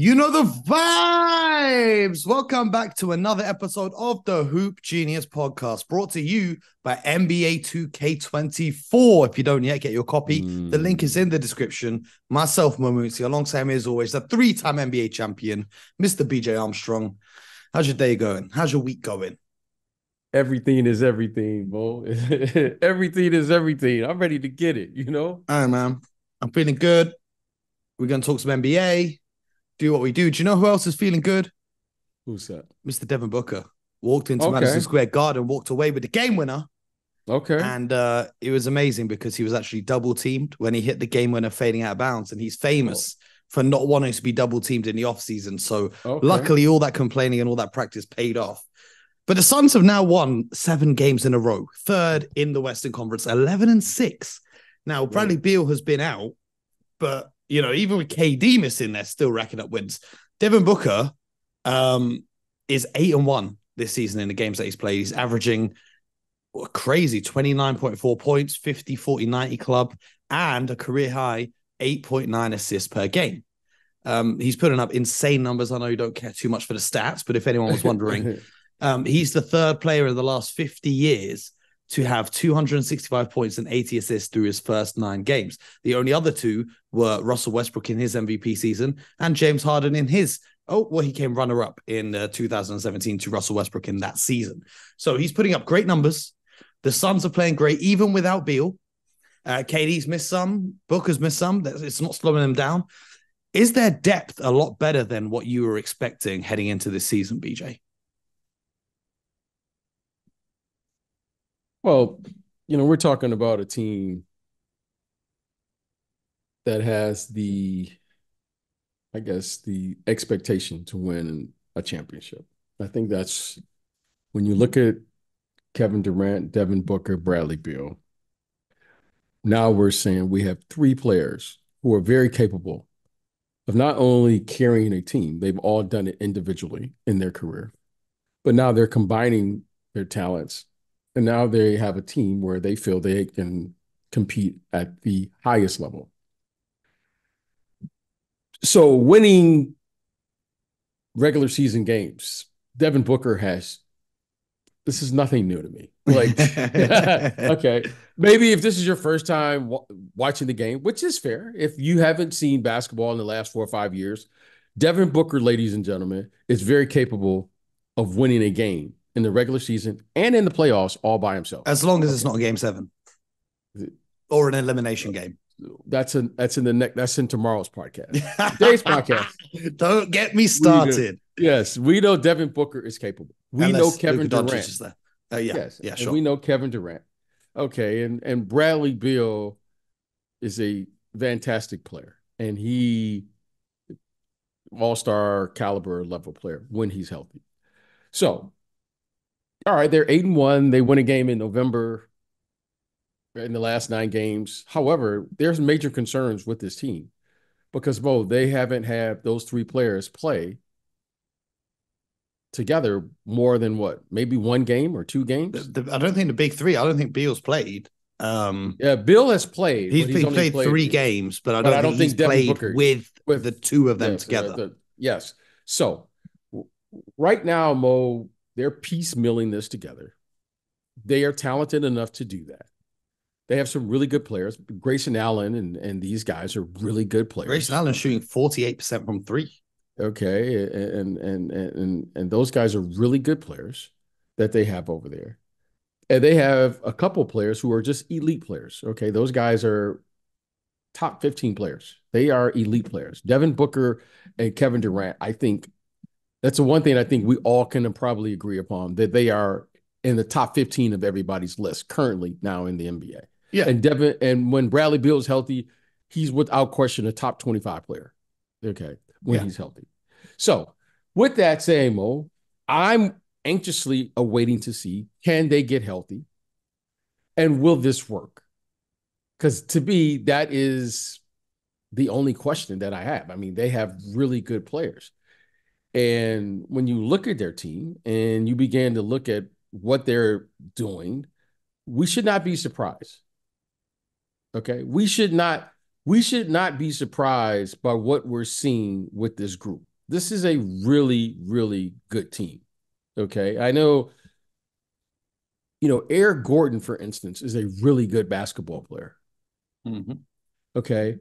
You know the vibes. Welcome back to another episode of the Hoop Genius podcast, brought to you by NBA 2K24. If you don't yet get your copy, the link is in the description. Myself, Mamuti, alongside me as always, the three-time NBA champion, Mr. BJ Armstrong. How's your day going? How's your week going? Everything is everything, Bo. Everything is everything. I'm ready to get it, All right, man. I'm feeling good. We're going to talk some NBA, do what we do. Do you know who else is feeling good? Who's that? Mr. Devin Booker. Walked into Madison Okay. Square Garden, walked away with the game winner. Okay. And it was amazing because he was actually double teamed when he hit the game winner fading out of bounds. And he's Oh, famous for not wanting to be double teamed in the offseason. So okay. luckily, all that complaining and all that practice paid off. But the Suns have now won 7 games in a row, third in the Western Conference, 11-6. Now, Bradley Right. Beal has been out, but even with KD missing, they're still racking up wins. Devin Booker is 8-1 this season in the games that he's played. He's averaging a crazy 29.4 points, 50, 40, 90 club, and a career high 8.9 assists per game. He's putting up insane numbers. I know you don't care too much for the stats, but if anyone was wondering, he's the third player in the last 50 years to have 265 points and 80 assists through his first 9 games. The only other two were Russell Westbrook in his MVP season and James Harden in his, he came runner-up in 2017 to Russell Westbrook in that season. So he's putting up great numbers. The Suns are playing great, even without Beal. KD's missed some. Booker's missed some. It's not slowing them down. Is their depth a lot better than what you were expecting heading into this season, BJ? Well, we're talking about a team that has the expectation to win a championship. I think that's when you look at Kevin Durant, Devin Booker, Bradley Beal. Now we're saying we have 3 players who are very capable of not only carrying a team, they've all done it individually in their career, but now they're combining their talents. And now they have a team where they feel they can compete at the highest level. So winning regular season games, Devin Booker this is nothing new to me. Like, okay, maybe if this is your first time watching the game, which is fair, if you haven't seen basketball in the last 4 or 5 years, Devin Booker, ladies and gentlemen, is very capable of winning a game in the regular season and in the playoffs all by himself. As long as it's Okay. not a game 7 or an elimination game. That's in tomorrow's podcast. Today's podcast. Don't get me We know, started. yes, we know Devin Booker is capable. We know Unless Luka Kevin Doncic Durant. is there. Yeah, Yes, yeah, and sure. we know Kevin Durant. Okay, and Bradley Beal is a fantastic player, and he all-star caliber level player when he's healthy. So, all right, they're 8-1. They win a game in November in the last 9 games. However, there's major concerns with this team because they haven't had those 3 players play together more than what, maybe 1 game or 2 games. I don't think the big 3. I don't think Beal's played. Yeah, Bill has played, He's but he's only played played. 3 games, but I But don't I think don't he's think Devin played Booker with the with two of them yes, together. yes. So right now, Mo, they're piecemealing this together. They are talented enough to do that. They have some really good players. Grayson Allen and these guys are really good Grayson players. Allen shooting 48% from 3. Okay, and those guys are really good players that they have over there. And they have a couple players who are just elite players. Okay, those guys are top 15 players. They are elite players. Devin Booker and Kevin Durant, I think that's the one thing I think we all can probably agree upon, that they are in the top 15 of everybody's list currently now in the NBA. Yeah. And when Bradley Beal is healthy, he's without question a top 25 player. Okay, when Yeah. he's healthy. So with that saying, Mo, I'm anxiously awaiting to see, can they get healthy? And will this work? Because to me, that is the only question that I have. I mean, they have really good players. And when you look at their team and you begin to look at what they're doing, we should not be surprised. Okay. We should not be surprised by what we're seeing with this group. this is a really, really good team. Okay. I know, Eric Gordon, for instance, is a really good basketball player. Mm-hmm. Okay.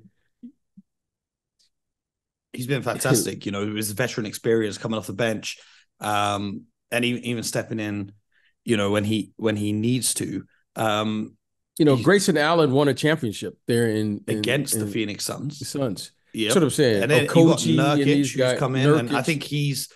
He's been fantastic. His veteran experience coming off the bench, and even stepping in, when he needs to. Grayson Allen won a championship there Against the in Phoenix Suns. Suns. That's what Yep. I'm saying. And then you got Okogie and Nurkic, these who's guys, come in, and I Nurkic. think he's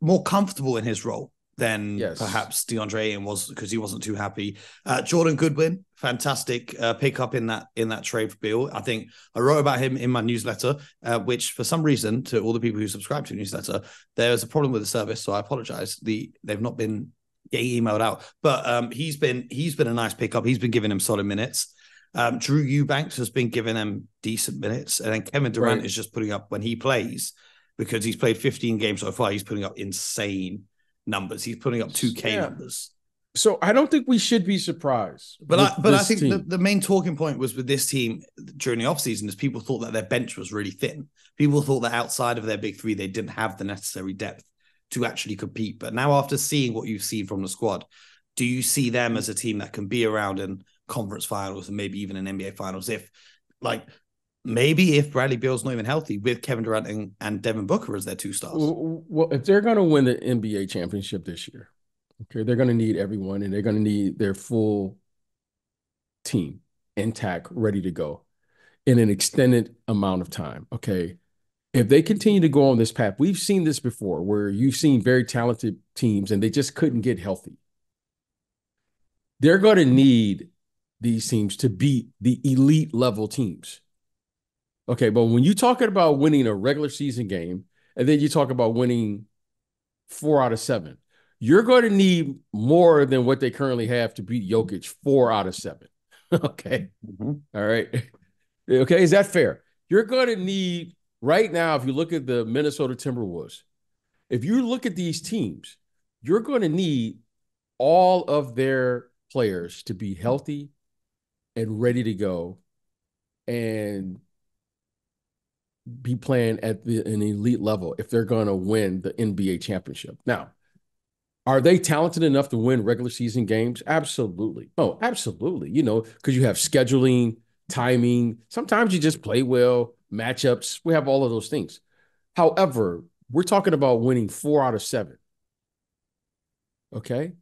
more comfortable in his role than Yes. perhaps DeAndre Ayton was, because he wasn't too happy. Jordan Goodwin, fantastic pickup in that trade for Beal. I think I wrote about him in my newsletter, which for some reason, to all the people who subscribe to the newsletter, there's a problem with the service, so I apologize. They've not been getting emailed out, but he's been a nice pickup. He's been giving him solid minutes. Drew Eubanks has been giving them decent minutes, and then Kevin Durant is just putting up, when he plays, because he's played 15 games so far, he's putting up insane numbers. He's putting up 2K numbers. So I don't think we should be surprised. But I think the main talking point was with this team during the offseason is people thought that their bench was really thin. People thought that outside of their big three, they didn't have the necessary depth to actually compete. But now, after seeing what you've seen from the squad, do you see them as a team that can be around in conference finals and maybe even in NBA finals? Maybe if Bradley Beal's not even healthy, with Kevin Durant and Devin Booker as their two stars. Well, if they're going to win the NBA championship this year, okay, they're going to need everyone, and they're going to need their full team intact, ready to go in an extended amount of time. Okay. If they continue to go on this path, we've seen this before where you've seen very talented teams and they just couldn't get healthy. They're going to need these teams to beat the elite level teams. Okay, but when you're talking about winning a regular season game, and then you talk about winning 4 out of 7, you're going to need more than what they currently have to beat Jokic 4 out of 7. Okay. Mm-hmm. All right. Okay. Is that fair? You're going to need, right now, if you look at the Minnesota Timberwolves, if you look at these teams, you're going to need all of their players to be healthy and ready to go and be playing at an elite level if they're going to win the NBA championship. Now, are they talented enough to win regular season games? Absolutely. Oh, absolutely. Because you have scheduling, timing. Sometimes you just play well, matchups. We have all of those things. However, we're talking about winning 4 out of 7. Okay.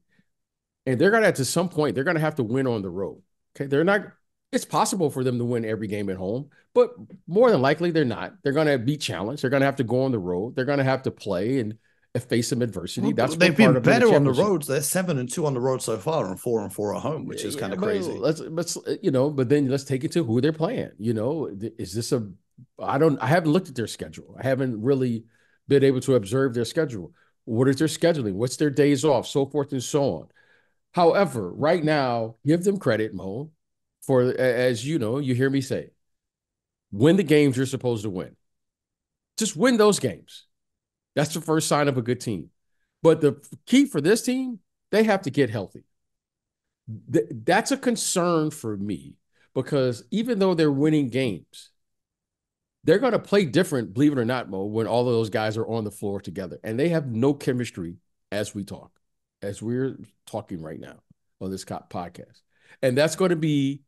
And they're going to, at some point, they're going to have to win on the road. Okay. It's possible for them to win every game at home, but more than likely they're not. They're going to be challenged. They're going to have to go on the road. They're going to have to play and face some adversity. Well, they've been better on the roads. They're 7-2 on the road so far, and 4-4 at home, which is kind of crazy. But then let's take it to who they're playing. Is this I haven't looked at their schedule. I haven't really been able to observe their schedule. What is their scheduling? What's their days off? So forth and so on. However, right now, give them credit, Mo, for, as you hear me say, win the games you're supposed to win. Just win those games. That's the first sign of a good team. But the key for this team, they have to get healthy. That's a concern for me, because even though they're winning games, they're going to play different, believe it or not, Mo, when all of those guys are on the floor together. And they have no chemistry as we're talking right now on this podcast. And that's going to be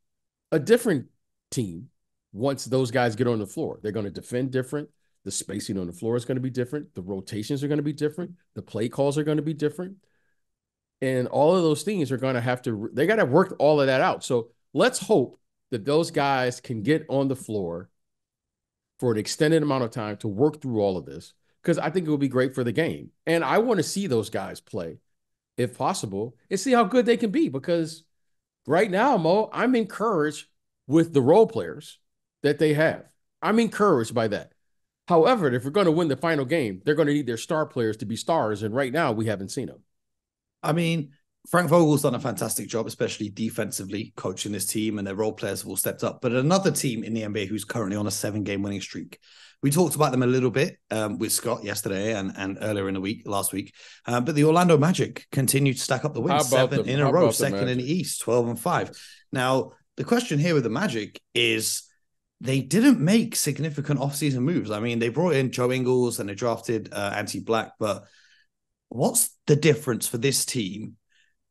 a different team once those guys get on the floor. They're going to defend different. The spacing on the floor is going to be different. The rotations are going to be different. The play calls are going to be different. And all of those things are going to they got to work all of that out. So let's hope that those guys can get on the floor for an extended amount of time to work through all of this, because I think it will be great for the game. And I want to see those guys play, if possible, and see how good they can be, because right now, Mo, I'm encouraged with the role players that they have. I'm encouraged by that. However, if we're going to win the final game, they're going to need their star players to be stars. And right now, we haven't seen them. I mean, Frank Vogel's done a fantastic job, especially defensively, coaching this team, and their role players have all stepped up. But another team in the NBA who's currently on a 7-game winning streak. We talked about them a little bit with Scott yesterday and earlier in the last week. But the Orlando Magic continue to stack up the wins, 7 in a row, second in the East, 12-5. Now, the question here with the Magic is, they didn't make significant offseason moves. I mean, they brought in Joe Ingles and they drafted Anti Black, but what's the difference for this team?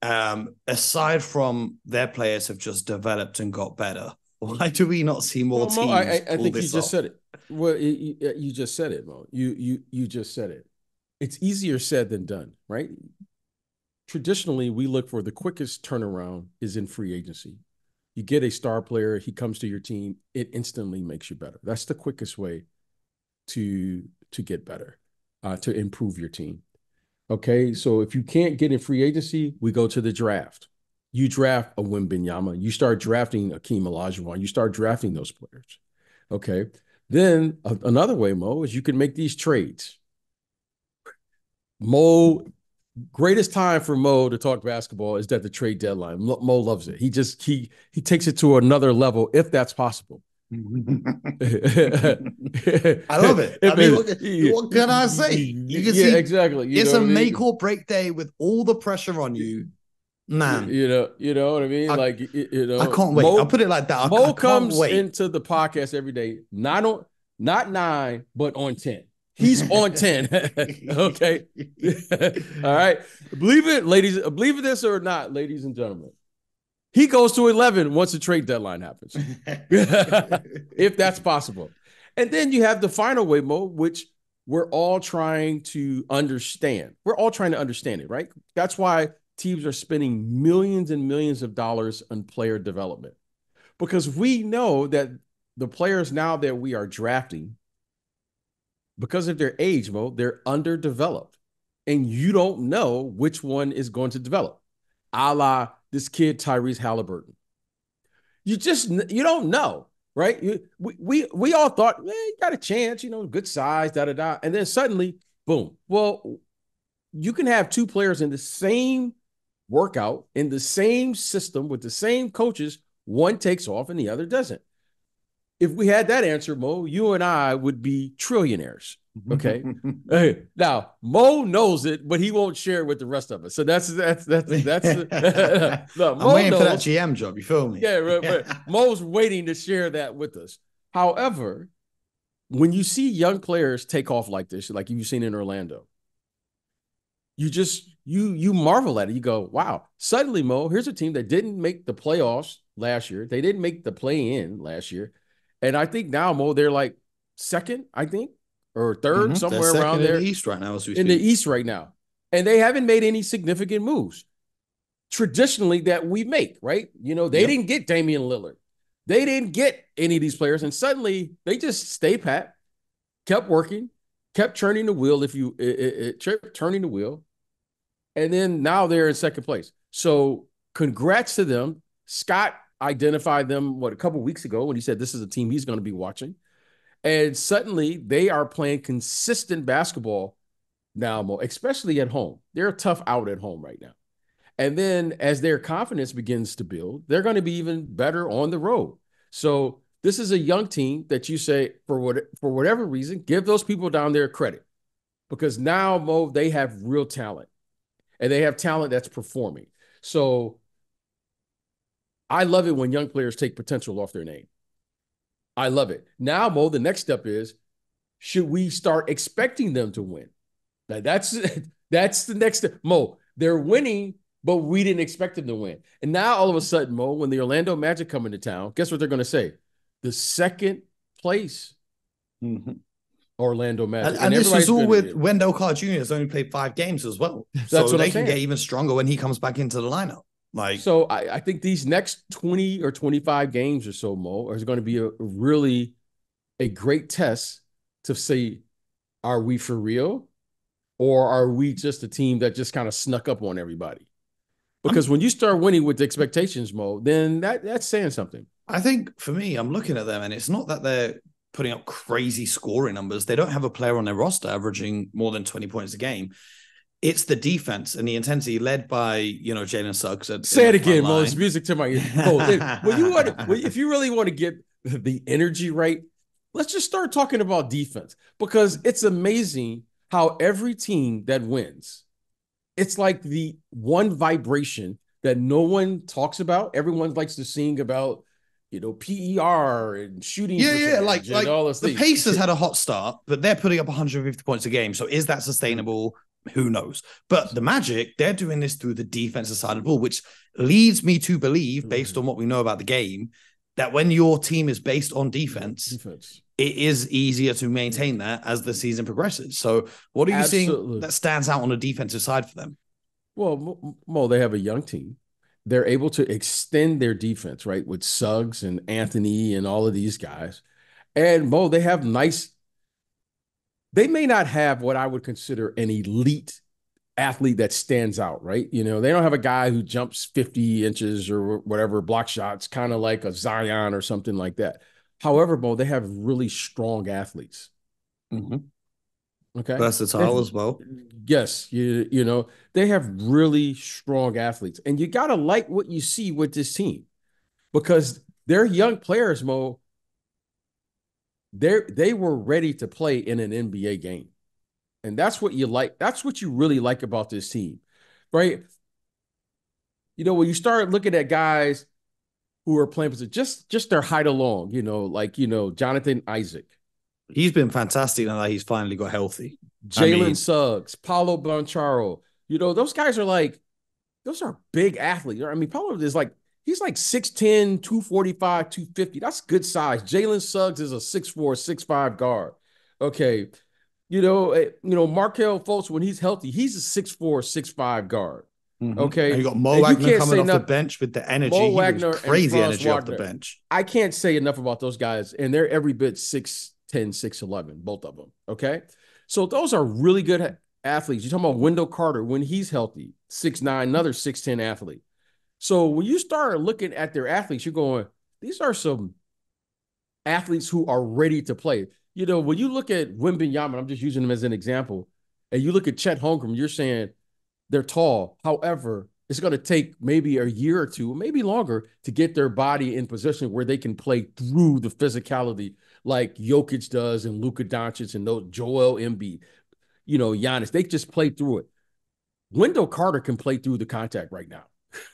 Aside from their players have just developed and got better, why do we not see more teams? I think you just said it. Well, you just said it, Mo. You just said it. It's easier said than done, right? Traditionally, we look for the quickest turnaround is in free agency. You get a star player, he comes to your team, it instantly makes you better. That's the quickest way to get better, to improve your team. Okay, so if you can't get in free agency, we go to the draft. You draft a Wembanyama. You start drafting Akeem Olajuwon. You start drafting those players. Okay, then another way, Mo, is you can make these trades. Mo, greatest time for Mo to talk basketball is at the trade deadline. Mo loves it. He takes it to another level if that's possible. I love it. I mean, what can I say? You can see exactly. It's a make or break day with all the pressure on you, man. You know what I mean? I can't wait. I'll put it like that. Mo comes into the podcast every day, not 9, but on 10. He's on 10. Okay. All right. Believe it, ladies. Believe this or not, ladies and gentlemen. He goes to 11 once the trade deadline happens, if that's possible. And then you have the final way, Mo, which we're all trying to understand. We're all trying to understand it, right? That's why teams are spending millions and millions of dollars on player development, because we know that the players now that we are drafting, because of their age, Mo, they're underdeveloped. And you don't know which one is going to develop. A la this kid, Tyrese Halliburton. You don't know, right? We all thought, you got a chance, good size, da-da-da. And then suddenly, boom. Well, you can have two players in the same workout, in the same system, with the same coaches. One takes off and the other doesn't. If we had that answer, Mo, you and I would be trillionaires. Okay. Now, Mo knows it, but he won't share it with the rest of us. So that's no, I'm waiting for that GM job. You feel me? Yeah, right. Mo's waiting to share that with us. However, when you see young players take off like this, like you've seen in Orlando, you marvel at it. You go, wow. Suddenly, Mo, here's a team that didn't make the playoffs last year. They didn't make the play-in last year. And I think now, Mo, they're like second, I think, or third, somewhere around there. In the East right now, as we speak. In the East right now. And they haven't made any significant moves traditionally that we make, right? They didn't get Damian Lillard. They didn't get any of these players. And suddenly they just stay pat, kept working, kept turning the wheel, turning the wheel. And then now they're in second place. So congrats to them. Scott identified them, a couple of weeks ago when he said this is a team he's going to be watching. And suddenly they are playing consistent basketball now, Mo, especially at home. They're a tough out at home right now. And then as their confidence begins to build, they're going to be even better on the road. So this is a young team that you say, for whatever reason, give those people down there credit. Because now, Mo, they have real talent. And they have talent that's performing. So I love it when young players take potential off their name. I love it. Now, Mo, the next step is, should we start expecting them to win? Now, that's the next step. Mo, they're winning, but we didn't expect them to win. And now, all of a sudden, Mo, when the Orlando Magic come into town, guess what they're going to say? The second place Orlando Magic. And this is all with Wendell Carter Jr. has only played 5 games as well. That's what they can get even stronger when he comes back into the lineup. So I think these next 20 or 25 games or so, Mo, is going to be a great test to see, are we for real, or are we just a team that just kind of snuck up on everybody? Because when you start winning with the expectations, Mo, then that's saying something. I think for me, I'm looking at them, and it's not that they're putting up crazy scoring numbers. They don't have a player on their roster averaging more than 20 points a game. It's the defense and the intensity led by, Jalen Suggs. Say it again, Mo. It's music to my ears. If you really want to get the energy right, let's just start talking about defense, because it's amazing how every team that wins, it's like the one vibration that no one talks about. Everyone likes to sing about, PER and shooting Yeah. percentage and Like all those the things. Pacers had a hot start, but they're putting up 150 points a game. So is that sustainable? Who knows? But the Magic, they're doing this through the defensive side of the ball, which leads me to believe, based on what we know about the game, that when your team is based on defense, it is easier to maintain that as the season progresses. So what are you seeing that stands out on the defensive side for them? Well, Mo, they have a young team. They're able to extend their defense, right, with Suggs and Anthony and all of these guys. And Mo, they have nice. They may not have what I would consider an elite athlete that stands out, right? They don't have a guy who jumps 50 inches or whatever, block shots, kind of like a Zion or something like that. However, Mo, they have really strong athletes. Mm-hmm. Okay. Versatile as well. Yes, they have really strong athletes. And you got to like what you see with this team because they're young players, Mo. They were ready to play in an NBA game. And that's what you like. That's what you really like about this team, right? When you start looking at guys who are playing just their height along, like Jonathan Isaac. He's been fantastic now that he's finally got healthy. Jalen Suggs, Paulo Banchero. Those guys those are big athletes. I mean, Paulo is he's like 6'10, 245, 250. That's good size. Jalen Suggs is a 6'4, 6'5 guard. Okay. Markelle Fultz, when he's healthy, he's a 6'4, 6'5 guard. Mm-hmm. Okay. And you got Mo Wagner coming off the bench with the energy. Mo Wagner crazy energy off the bench. I can't say enough about those guys, and they're every bit 6'10, 6'11, both of them. Okay. So those are really good athletes. You're talking about Wendell Carter when he's healthy, 6'9, another 6'10 athlete. So when you start looking at their athletes, you're going, these are some athletes who are ready to play. When you look at Wembanyama, I'm just using them as an example, and you look at Chet Holdgren, you're saying they're tall. However, it's going to take maybe a year or two, maybe longer, to get their body in position where they can play through the physicality like Jokic does and Luka Doncic and those Joel Embiid, Giannis. They just play through it. Wendell Carter can play through the contact right now.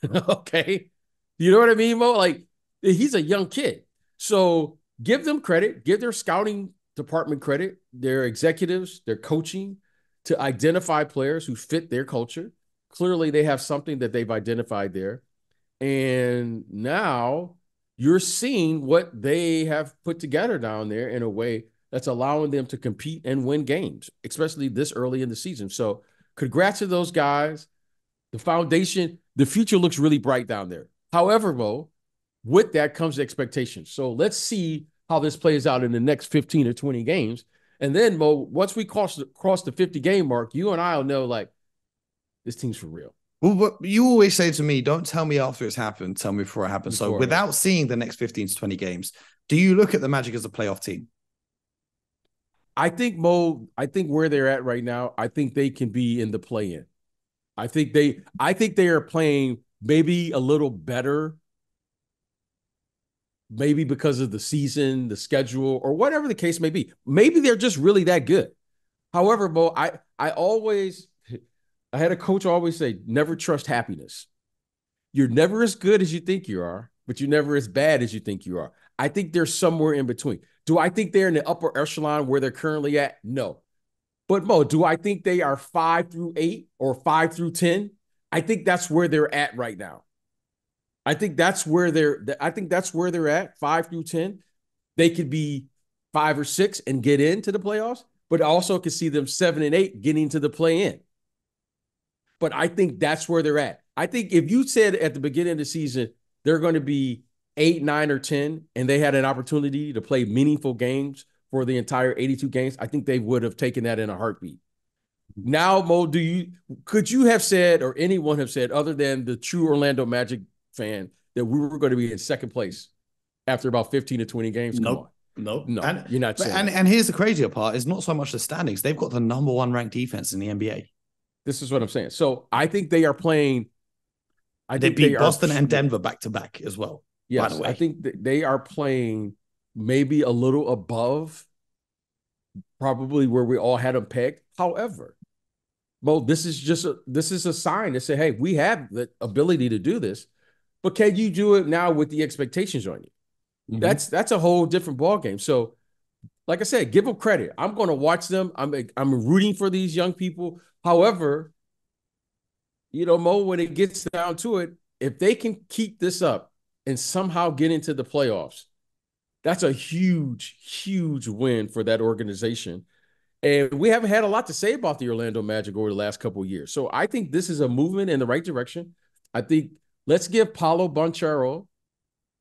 Okay. You know what I mean, Mo? Like, he's a young kid. So give them credit, give their scouting department credit, their executives, their coaching to identify players who fit their culture. Clearly, they have something that they've identified there. And now you're seeing what they have put together down there in a way that's allowing them to compete and win games, especially this early in the season. So congrats to those guys. The foundation, the future looks really bright down there. However, Mo, with that comes expectations. So let's see how this plays out in the next 15 or 20 games. And then, Mo, once we cross the 50-game mark, you and I will know, like, this team's for real. Well, what you always say to me, don't tell me after it's happened, tell me before it happens. So without seeing the next 15 to 20 games, do you look at the Magic as a playoff team? I think, Mo, where they're at right now, I think they can be in the play-in. I think they are playing maybe a little better, maybe because of the season, the schedule, or whatever the case may be. Maybe they're just really that good. However, Mo, I had a coach always say, never trust happiness. You're never as good as you think you are, but you're never as bad as you think you are. I think they're somewhere in between. Do I think they're in the upper echelon where they're currently at? No. But Mo, do I think they are 5 through 8 or 5 through 10? I think that's where they're at right now. I think that's where they're at, 5 through 10. They could be 5 or 6 and get into the playoffs, but I also could see them 7 and 8 getting to the play-in. But I think that's where they're at. I think if you said at the beginning of the season they're going to be 8, 9, or 10, and they had an opportunity to play meaningful games for the entire 82 games, I think they would have taken that in a heartbeat. Now, Mo, could you have said, or anyone have said, other than the true Orlando Magic fan, that we were going to be in second place after about 15 to 20 games? Nope. No, you're not saying and here's the crazier part, is not so much the standings. They've got the number 1 ranked defense in the NBA. This is what I'm saying. So I think they are playing. They beat Boston and Denver back to back as well. Yes, by the way. I think they are playing maybe a little above probably where we all had them pegged. However, Mo, this is a sign to say, hey, we have the ability to do this, but can you do it now with the expectations on you? Mm-hmm. That's a whole different ball game. So, like I said, give them credit. I'm going to watch them. I'm rooting for these young people. However, Mo, when it gets down to it, if they can keep this up and somehow get into the playoffs, that's a huge, huge win for that organization. And we haven't had a lot to say about the Orlando Magic over the last couple of years. So I think this is a movement in the right direction. I think let's give Paolo Banchero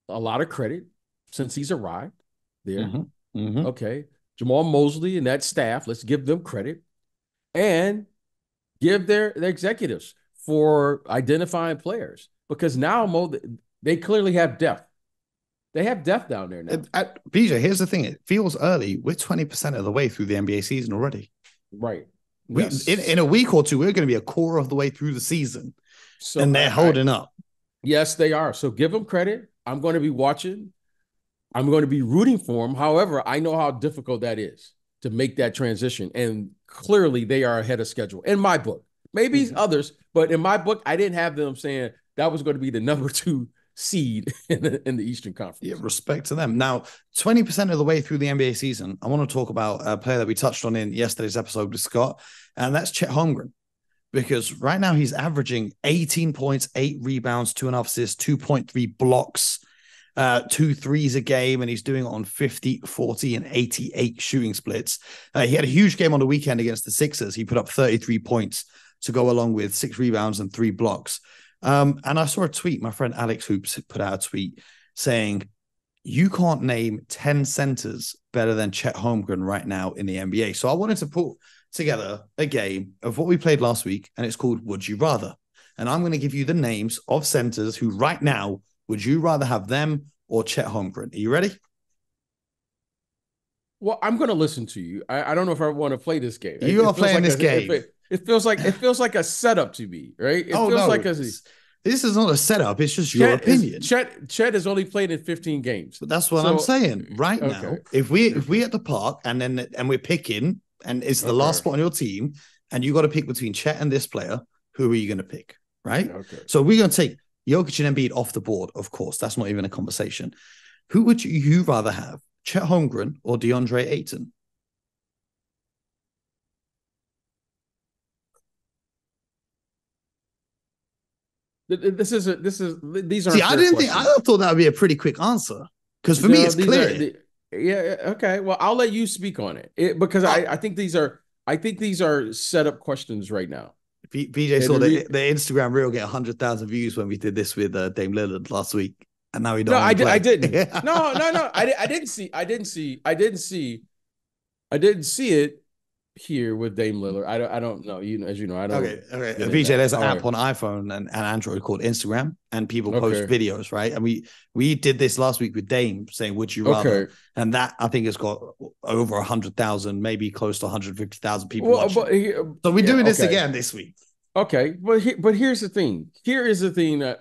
a lot of credit since he's arrived there. Mm-hmm. Mm-hmm. Okay. Jamal Mosley and that staff, let's give them credit and give their executives for identifying players because now, Mo, they clearly have depth. They have depth down there now. BJ, here's the thing. It feels early. We're 20% of the way through the NBA season already. Right. Yes. In a week or two, we're going to be a quarter of the way through the season. So, and they're holding up. Yes, they are. So give them credit. I'm going to be watching. I'm going to be rooting for them. However, I know how difficult that is to make that transition. And clearly they are ahead of schedule in my book. Maybe others, but in my book, I didn't have them saying that was going to be the number 2 seed in the Eastern Conference. Yeah, respect to them. Now, 20% of the way through the NBA season, I want to talk about a player that we touched on in yesterday's episode with Scott, and that's Chet Holdgren. Because right now he's averaging 18 points, 8 rebounds, 2.5 assists, 2.3 blocks, 2 threes a game, and he's doing it on 50, 40, and 88 shooting splits. He had a huge game on the weekend against the Sixers. He put up 33 points to go along with 6 rebounds and 3 blocks. And I saw a tweet. My friend Alex Hoops put out a tweet saying, you can't name 10 centers better than Chet Holdgren right now in the NBA. So I wanted to put together a game of what we played last week, and it's called Would You Rather? And I'm going to give you the names of centers who right now, would you rather have them or Chet Holdgren? Are you ready? Well, I'm going to listen to you. I don't know if I want to play this game. You are playing this game. It feels like a setup to me, right? It feels like this is not a setup. It's just your opinion. Chet has only played in 15 games. But that's what I'm saying. Right now, if we at the park and we're picking, and it's the last spot on your team, and you got to pick between Chet and this player, who are you going to pick? Right? Okay. So we're going to take Jokic and Embiid off the board, of course. That's not even a conversation. Who would you rather have, Chet Holdgren or DeAndre Ayton? These are. See, I thought that would be a pretty quick answer because for me it's clear. Okay. Well, I'll let you speak on it, because I think these are set up questions right now. BJ saw the Instagram reel get 100,000 views when we did this with Dame Lillard last week, and now he don't. No, I didn't. No. I didn't see it here with Dame Lillard. I don't know. As you know, I don't. Okay. BJ, there's an app on iPhone and Android called Instagram, and people post videos, right? And we did this last week with Dame saying, "Would you rather?" Okay. And that I think has got over 100,000, maybe close to 150,000 people watching. So we're doing this again this week. Okay, but here's the thing. Here is the thing that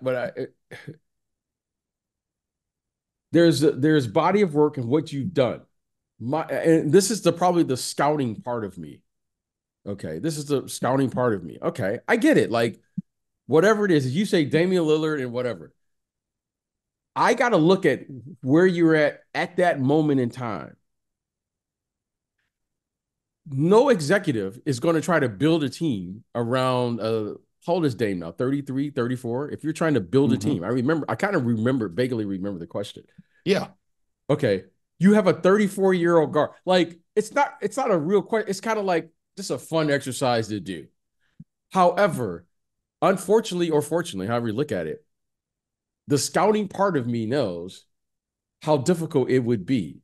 there's body of work and what you've done. And this is probably the scouting part of me. Okay, this is the scouting part of me. Okay, I get it. Like, whatever it is, if you say Damian Lillard and whatever, I got to look at where you're at that moment in time. No executive is going to try to build a team around, how old is Dame now? 33, 34? If you're trying to build a team, I kind of vaguely remember the question. Yeah. Okay. You have a 34-year-old guard. Like, it's not a real question. It's kind of like just a fun exercise to do. However, unfortunately or fortunately, however you look at it, the scouting part of me knows how difficult it would be.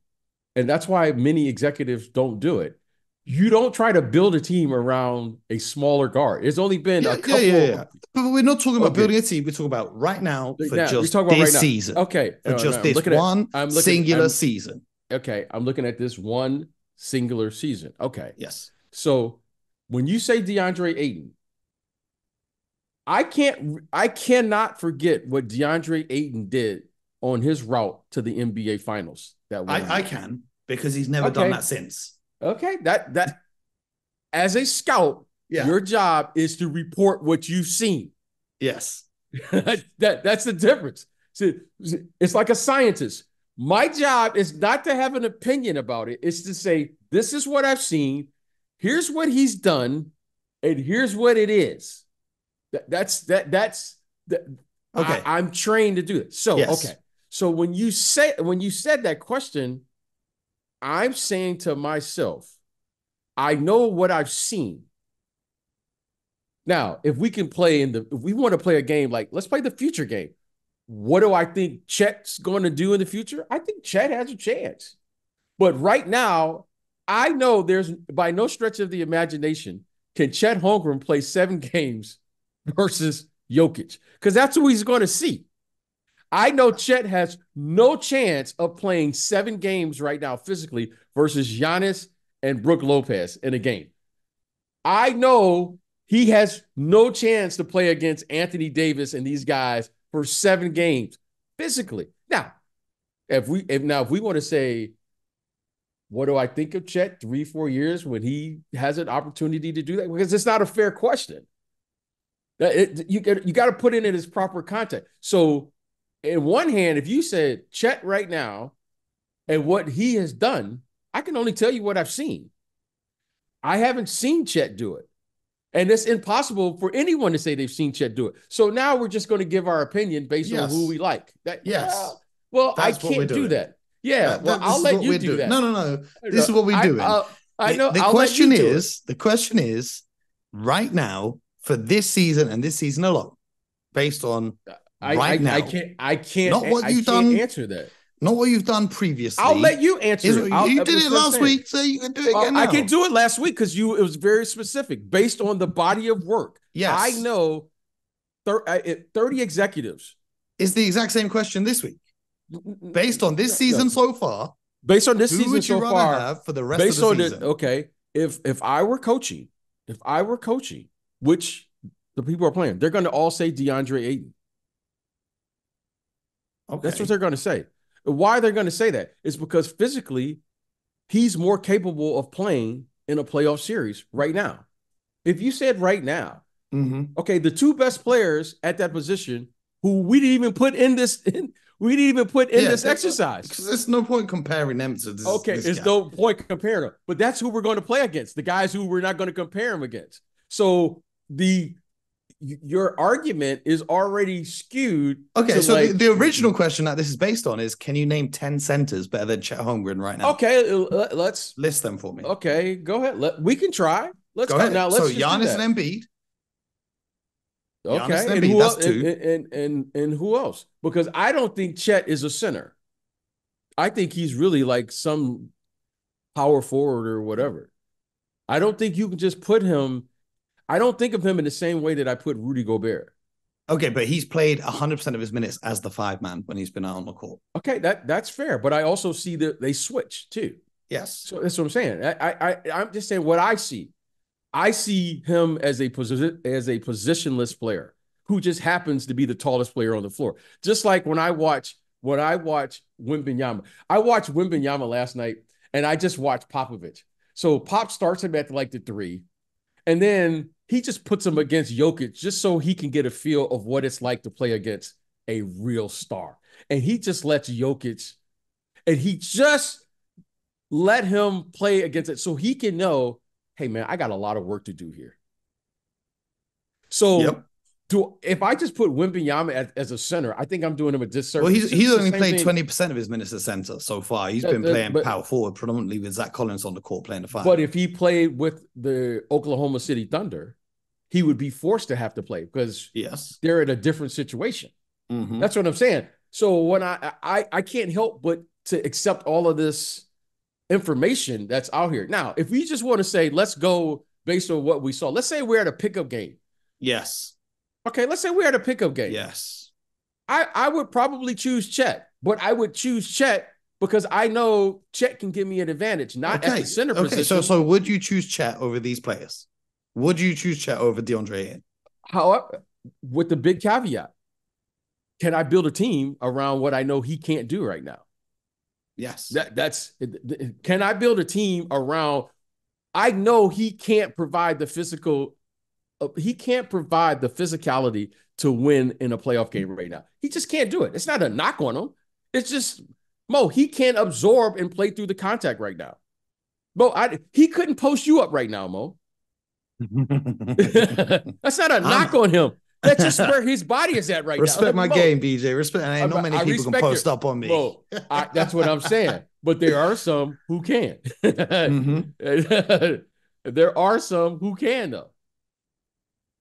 And that's why many executives don't do it. You don't try to build a team around a smaller guard. It's only been a couple. Yeah. But we're not talking about building a team. We're talking about right now for just this season. Okay. For just this one singular season. Okay. I'm looking at this one singular season. Okay. Yes. So when you say DeAndre Ayton, I cannot forget what DeAndre Ayton did on his route to the NBA Finals. I can, because he's never done that since. Okay, that as a scout, your job is to report what you've seen. Yes. That's the difference. See, it's like a scientist. My job is not to have an opinion about it. It's to say, this is what I've seen. Here's what he's done. And here's what it is. That's Okay. I'm trained to do it. So, yes. okay. So when you said that question, I'm saying to myself, I know what I've seen. Now, if we want to play a game, like let's play the future game. What do I think Chet's going to do in the future? I think Chet has a chance. But right now, I know there's by no stretch of the imagination can Chet Holdgren play 7 games versus Jokic, because that's who he's going to see. I know Chet has no chance of playing 7 games right now physically versus Giannis and Brook Lopez in a game. I know he has no chance to play against Anthony Davis and these guys for 7 games physically. Now, if we want to say, what do I think of Chet 3-4 years when he has an opportunity to do that? Because it's not a fair question. You got to put it in its proper context. So, in one hand, if you said Chet right now and what he has done, I can only tell you what I've seen. I haven't seen Chet do it. And it's impossible for anyone to say they've seen Chet do it. So now we're just going to give our opinion based on who we like. Yes. Well, I can't do that. Yeah. Well, I'll let you do that. No. This is what we're doing. I know. The question is, right now, for this season and this season alone, based on now. I can't not what you've done. Answer that. Not what you've done previously. I'll let you answer it. You did it last week, so you can do it again now. I can do it last week because it was very specific based on the body of work. Yes. I know 30 executives. It's the exact same question this week. Based on this season so far. Based on this who season would you so rather far. Have for the rest of the season. Okay. If I were coaching, which the people are playing, they're going to all say DeAndre Ayton. Okay. That's what they're going to say. Why they're going to say that is because physically, he's more capable of playing in a playoff series right now. If you said right now, okay, the 2 best players at that position who we didn't even put in this exercise. Because there's no point comparing them to this. Okay, there's no point comparing them. But that's who we're going to play against, the guys who we're not going to compare them against. So your argument is already skewed. Okay, so the original question that this is based on is, can you name 10 centers better than Chet Holdgren right now? Okay, let's list them for me. Okay, go ahead. We can try. Let's go ahead. Now, let's Giannis and Embiid. Okay, and who else? And who else? Because I don't think Chet is a center. I think he's really like some power forward or whatever. I don't think you can just put him. I don't think of him in the same way that I put Rudy Gobert. Okay, but he's played 100% of his minutes as the 5-man when he's been out on the court. Okay, that's fair. But I also see that they switch too. Yes. So that's what I'm saying. I'm just saying what I see. I see him as a positionless player who just happens to be the tallest player on the floor. Just like when I watch Wembanyama. I watched Wembanyama last night, and I just watched Popovich. So Pop starts him at like the 3, and then he just puts him against Jokic just so he can get a feel of what it's like to play against a real star. And he just lets Jokic, and he just let him play against it so he can know, hey, man, I got a lot of work to do here. So if I just put Wembanyama as a center, I think I'm doing him a disservice. Well, he's only played 20% of his minutes as center so far. He's been playing power forward predominantly with Zach Collins on the court playing the 5. But if he played with the Oklahoma City Thunder, he would be forced to have to play because they're in a different situation. Mm-hmm. That's what I'm saying. So when I can't help but to accept all of this information that's out here. Now, if we just want to say, let's go based on what we saw. Let's say we're at a pickup game. Yes. Okay, let's say we're at a pickup game. Yes. I would probably choose Chet, but I would choose Chet because I know Chet can give me an advantage, not at the center position. So would you choose Chet over these players? Would you choose Chet over DeAndre Ayton? However, with the big caveat, can I build a team around what I know he can't do right now? Yes. Can I build a team around, I know he can't provide the physicality to win in a playoff game right now. He just can't do it. It's not a knock on him. It's just Mo, he can't absorb and play through the contact right now. Mo, he couldn't post you up right now, Mo. That's not a knock on him. That's just where his body is at right now. Respect my game, BJ. Respect. Ain't not many people can post up on me. Mo, that's what I'm saying. But there are some who can. There are some who can, though.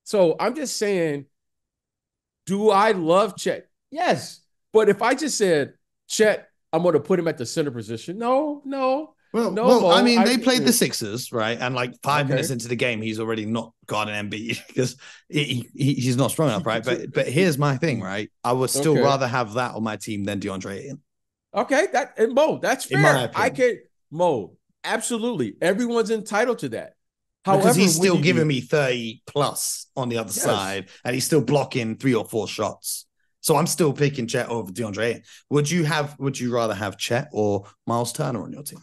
So I'm just saying, do I love Chet? Yes. But if I just said, Chet, I'm going to put him at the center position. No. Well, I mean, they played the Sixers, right? And like 5 minutes into the game, he's already not guarding Embiid because he's not strong enough, right? But here's my thing, right? I would still rather have that on my team than DeAndre Ayton. Okay, Mo, that's fair. Mo, absolutely. Everyone's entitled to that. However, because he's still giving me 30 plus on the other side, and he's still blocking 3 or 4 shots. So I'm still picking Chet over DeAndre Ayton. Would you rather have Chet or Miles Turner on your team?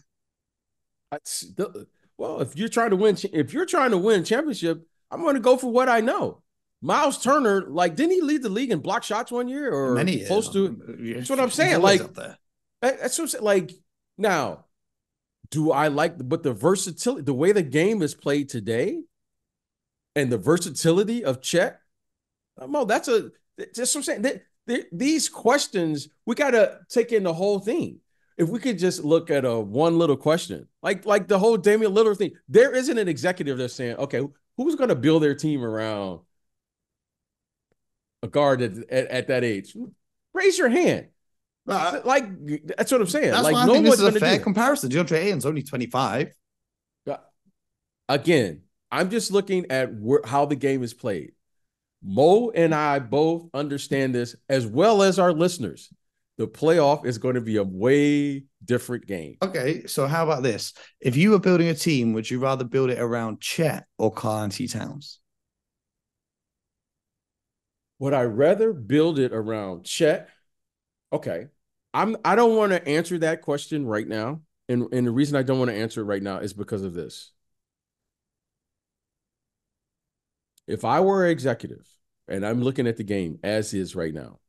Well, if you're trying to win championship, I'm going to go for what I know. Miles Turner, like, didn't he lead the league in block shots one year or many close to it? That's what I'm saying. Like, that's what I'm saying. Like, now, do I like but the versatility, the way the game is played today, and the versatility of Chet? Mo, that's what I'm saying. These questions, we got to take in the whole thing. If we could just look at one little question, like the whole Damian Lillard thing, there isn't an executive that's saying, okay, who's going to build their team around a guard at that age? Raise your hand. Like, that's what I'm saying. That's like, why I think this is a fair comparison. DeAndre Ayton's only 25. Again, I'm just looking at how the game is played. Mo and I both understand this, as well as our listeners. The playoff is going to be a way different game. Okay, so how about this? If you were building a team, would you rather build it around Chet or Karl-Anthony Towns? Would I rather build it around Chet? Okay. I don't want to answer that question right now. And the reason I don't want to answer it right now is because of this. If I were an executive and I'm looking at the game as is right now,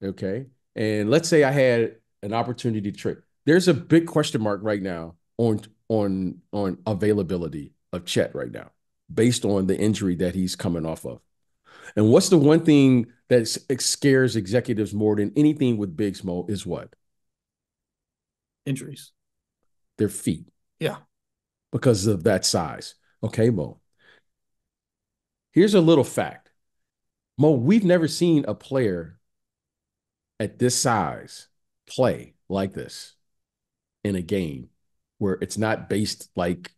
okay, and let's say I had an opportunity to trade, there's a big question mark right now on availability of Chet right now, based on the injury that he's coming off of. And what's the one thing that scares executives more than anything with bigs, Mo, is what? Injuries. Their feet. Yeah. Because of that size. Okay, Mo. Here's a little fact. Mo, we've never seen a player at this size play like this in a game where it's not based like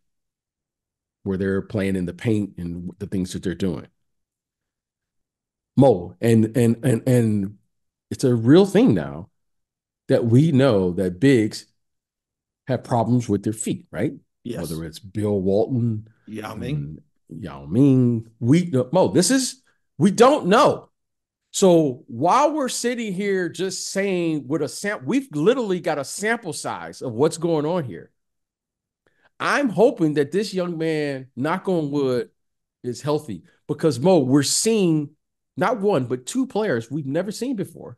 where they're playing in the paint and the things that they're doing. Mo, and it's a real thing now that we know that bigs have problems with their feet, right? Yes. Whether it's Bill Walton, Yao Ming. We don't know. So while we're sitting here just saying we've literally got a sample size of what's going on here. I'm hoping that this young man, knock on wood, is healthy because, Mo, we're seeing not one, but 2 players we've never seen before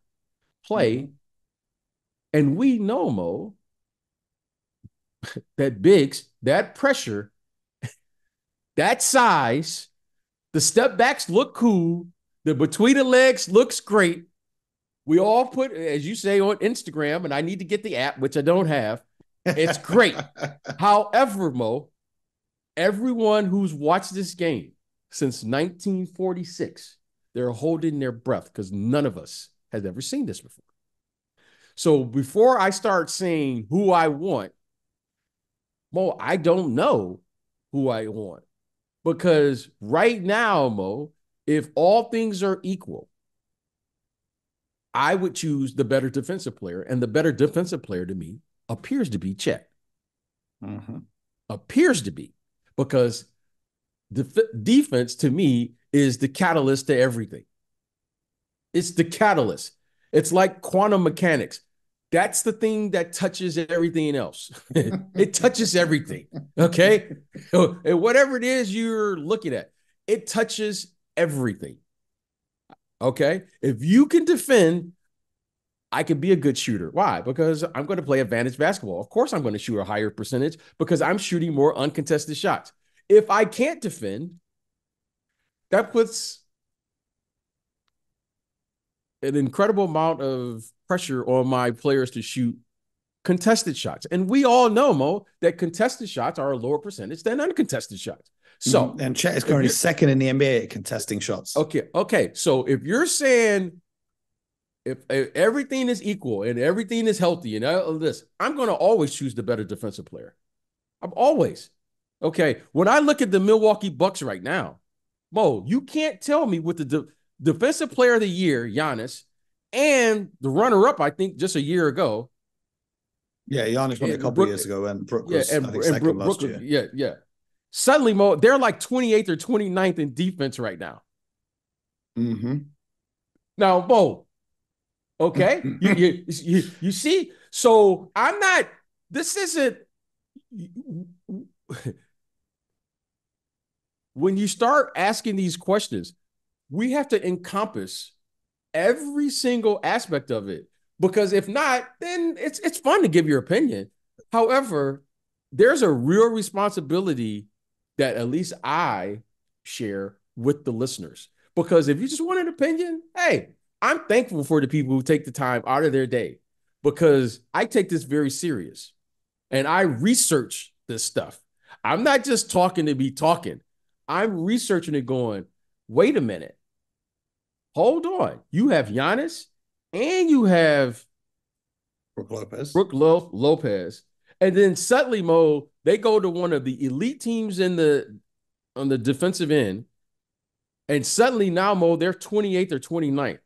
play. Mm-hmm. And we know, Mo, that bigs, that pressure, that size, the step backs look cool. The between the legs looks great. We all put, as you say, on Instagram, and I need to get the app, which I don't have. It's great. However, Mo, everyone who's watched this game since 1946, they're holding their breath because none of us has ever seen this before. So before I start saying who I want, Mo, I don't know who I want. Because right now, Mo, if all things are equal, I would choose the better defensive player. And the better defensive player to me appears to be Chet. Mm-hmm. Appears to be. Because defense, to me, is the catalyst to everything. It's the catalyst. It's like quantum mechanics. That's the thing that touches everything else. It touches everything, okay? And whatever it is you're looking at, it touches everything, okay? If you can defend I can be a good shooter. Why? Because I'm going to play advantage basketball. Of course, I'm going to shoot a higher percentage because I'm shooting more uncontested shots. If I can't defend, that puts an incredible amount of pressure on my players to shoot contested shots. And we all know, Mo, that contested shots are a lower percentage than uncontested shots. So, and Chet is currently second in the NBA at contesting shots. Okay. So if you're saying if everything is equal and everything is healthy and all of this, I'm going to always choose the better defensive player. I'm always. Okay. When I look at the Milwaukee Bucks right now, Mo, you can't tell me with the defensive player of the year, Giannis, and the runner-up, I think, just a year ago. Yeah, Giannis won a couple of years ago, and Brook was, I think, second last year. Yeah. Suddenly, Mo, they're like 28th or 29th in defense right now. Mm-hmm. Now, Mo, okay, you see? So I'm not, this isn't, when you start asking these questions, we have to encompass every single aspect of it. Because if not, then it's fun to give your opinion. However, there's a real responsibility that at least I share with the listeners. Because if you just want an opinion, hey, I'm thankful for the people who take the time out of their day because I take this very serious and I research this stuff. I'm not just talking to be talking. I'm researching it going, wait a minute. Hold on. You have Giannis and you have Brook Lopez. And then suddenly, Mo, they go to one of the elite teams on the defensive end. And suddenly now, Mo, they're 28th or 29th.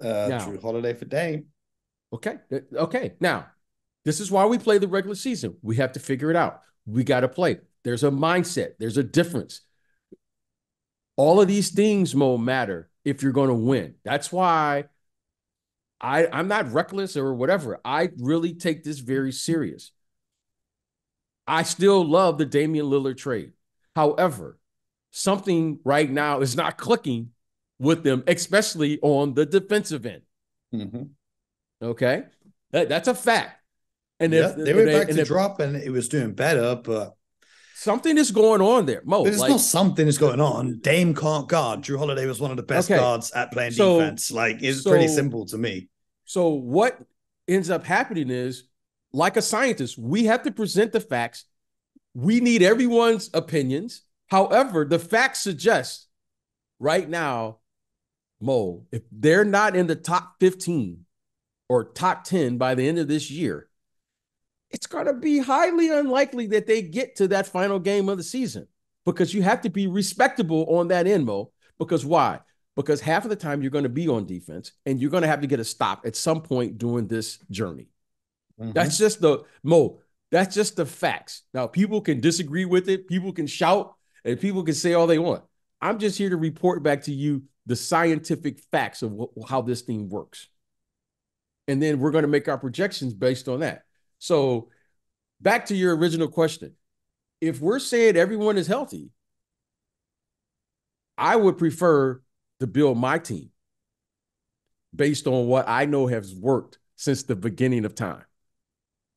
Drew Holiday for Dame. Okay. Now, this is why we play the regular season. We have to figure it out. We got to play. There's a mindset. There's a difference. All of these things, Mo, matter if you're going to win. That's why I'm not reckless or whatever. I really take this very serious. I still love the Damian Lillard trade. However, something right now is not clicking with them, especially on the defensive end. Mm-hmm. Okay? That's a fact. And they went back to drop and it was doing better, but something is going on there, Mo. There's not something is going on. Dame can't guard. Drew Holiday was one of the best guards at playing defense. Like, it's pretty simple to me. So what ends up happening is, like a scientist, we have to present the facts. We need everyone's opinions. However, the facts suggest right now, Mo, if they're not in the top 15 or top 10 by the end of this year, it's going to be highly unlikely that they get to that final game of the season because you have to be respectable on that end, Mo. Because why? Because half of the time you're going to be on defense and you're going to have to get a stop at some point during this journey. Mm-hmm. That's just that's just the facts. Now, people can disagree with it. People can shout and people can say all they want. I'm just here to report back to you the scientific facts of how this thing works. And then we're going to make our projections based on that. So back to your original question. If we're saying everyone is healthy, I would prefer to build my team based on what I know has worked since the beginning of time.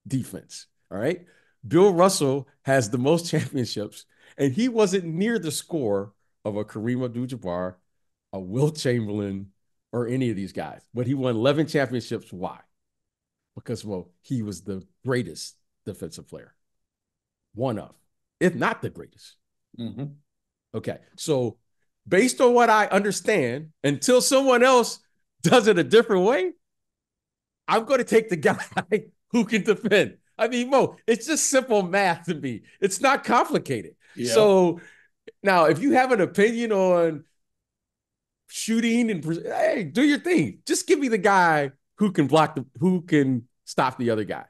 Defense, all right? Bill Russell has the most championships, and he wasn't near the score of a Kareem Abdul-Jabbar, a Wilt Chamberlain, or any of these guys. But he won 11 championships. Why? Because, well, he was the greatest defensive player. One of, if not the greatest. Mm-hmm. Okay, so based on what I understand, until someone else does it a different way, I'm going to take the guy who can defend. I mean, Mo, it's just simple math to me. It's not complicated. Yeah. So now, if you have an opinion on shooting and hey, do your thing. Just give me the guy who can who can stop the other guy.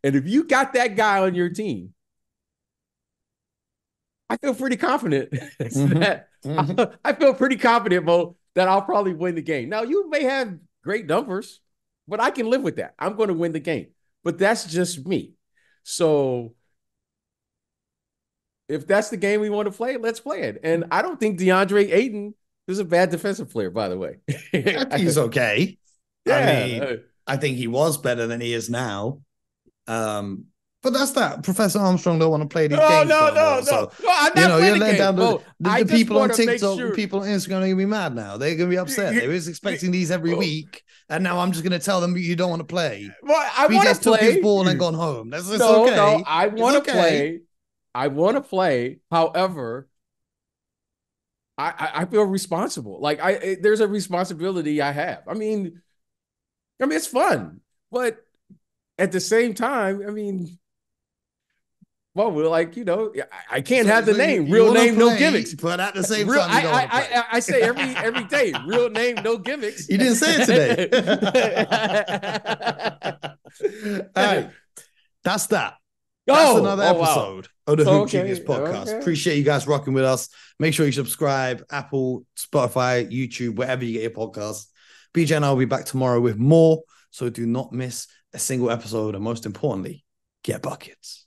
And if you got that guy on your team, I feel pretty confident I feel pretty confident, Mo, that I'll probably win the game. Now, you may have great numbers, but I can live with that. I'm going to win the game. But that's just me. So if that's the game we want to play, let's play it. And I don't think DeAndre Ayton He's a bad defensive player, by the way. I think he's okay. I mean, Yeah. I think he was better than he is now. But that's that. Professor Armstrong don't want to play these No, games no, no no, more. no. So, No, I'm not you're playing the letting game. down Bro, I the just people on want to make TikTok, the sure. people on Instagram are going to be mad now. They're going to be upset. They was expecting these every week. And now I'm just going to tell them you don't want to play. Well, I want BJ's to took his play. ball and gone home. That's No, okay. no, I want to okay. play. I want to play. However, I feel responsible. Like there's a responsibility I have. I mean, it's fun, but at the same time, I mean, well, we're like, I can't have the name. Real name, play, no gimmicks. But at the same time, you don't want to play. I say every day, real name, no gimmicks. You didn't say it today. All right. That's that. That's another episode of the Hoop Genius podcast. Okay. Appreciate you guys rocking with us. Make sure you subscribe, Apple, Spotify, YouTube, wherever you get your podcasts. BJ and I will be back tomorrow with more. So do not miss a single episode. And most importantly, get buckets.